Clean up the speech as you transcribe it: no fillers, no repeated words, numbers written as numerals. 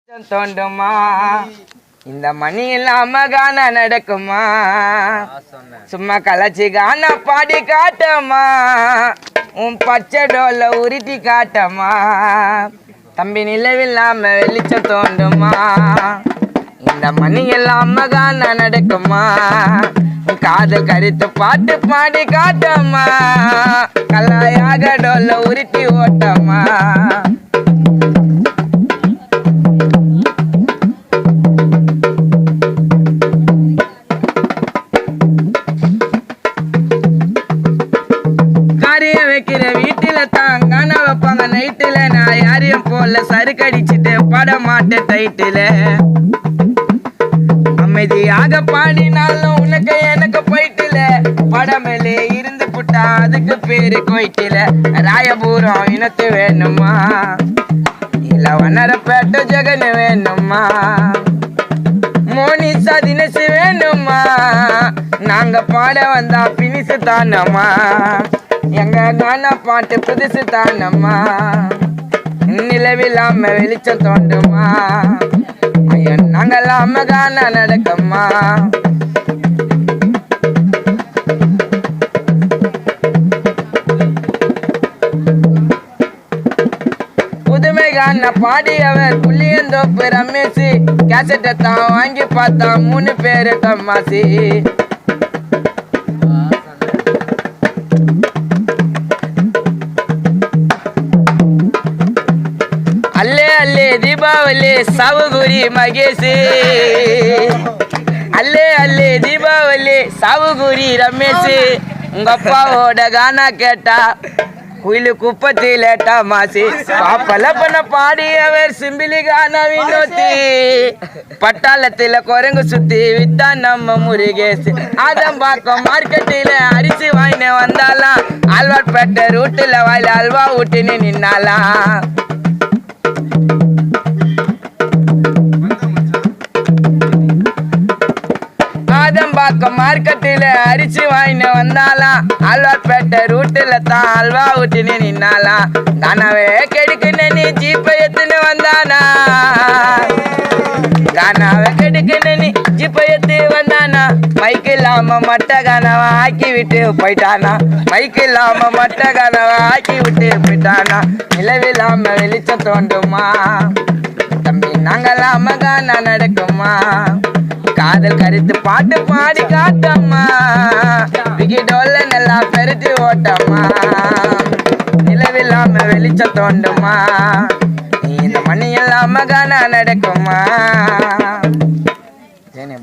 தோண்டுமா இந்த மணி இல்லாம கான நடக்குமா சும்மா கலச்சி கான பாடி காட்டமா உன் பச்சை டோல உருட்டி காட்டமா தம்பி நிலவில்லாம வெளிச்சம் தோண்டுமா இந்த மணி இல்லாம கான நடக்குமா காதல் கருத்து பாட்டு பாடி காட்டமா கலாயாக டோல உருட்டி ஓட்டமா வைக்கிற வீட்டுல தான் காண வைப்பாங்க நைட்டுல நான் யாரையும் போல சருக்கடிச்சிட்டு பாட மாட்டேன் டைட்டுல அமைதியாக பாடினாலும் உனக்கு எனக்கு போயிட்டுல படமேலே இருந்து புட்டா அதுக்கு பேரு கோயிட்டுல ராயபுரம் இனத்து வேணுமா இல்ல வண்ணரப்பேட்டை ஜெகன் வேணுமா மோனிசா தினசு வேணுமா நாங்க பாட வந்தா பினிசு தானம்மா எங்க கான பாட்டு புதுசு தானம்மா நிலவில்லாம வெளிச்சம் தோண்டுமா ஐயா நாங்களாம கான நடக்கம்மா புதுமை கான பாடியவர் புள்ளியந்தோப்பு ரமேஷ் கேசட்டை தான் வாங்கி பார்த்தா 3 பேரு தம்மாசி அல்லே அல்லே தீபாவளி சாவுகுரி மகேஷ் அல்லே அல்லே தீபாவளி சாவுகுரி ரமேஷ் உங்க அப்பாவோட கானா கேட்டா குயிலு குப்பத்தி லேட்டா மாசி பாப்பல பண்ண பாடியவர் சிம்பிலி கானா வினோத்தி பட்டாளத்துல குரங்கு சுத்தி வித்தா நம்ம முருகேஷ் ஆதம்பாக்கம் மார்க்கெட்டில அரிசி வாங்கின வந்தாலாம் ஆழ்வார்பேட்டை ரூட்டுல வாயில அல்வா ஊட்டின்னு நின்னாலாம் ஆதம்பாக்கம் மார்க்கெட்டில அரிசி வாங்கின வந்தாலாம் ஆழ்வார்பேட்டை ரூட்டுல தான் அல்வா ஊட்டின்னு நின்னாலாம் கானாவே கெடுக்குன்னு நீ ஜீப்பை எத்துன்னு வந்தானா கானாவே கெடுக்குன்னு நீ ஜீப்பை எத்து வந்தானா மைக்கு இல்லாம மட்ட கானாவை ஆக்கி விட்டு போயிட்டானா மைக்கு இல்லாம மட்ட கானாவை ஆக்கி விட்டு போயிட்டானா நிலவில்லாம வெளிச்சம் தோண்டுமா தம்பி நாங்களாம கானா நடக்குமா காதல் கருத்து பாட்டு பாடி காட்டம்மா விக்கிடோல நல்லா பெருட்டி ஓட்டம்மா நிலவில்லாம வெளிச்சம் தோண்டுமா இந்த மணி இல்லாம கானா நடக்குமா ஜெனி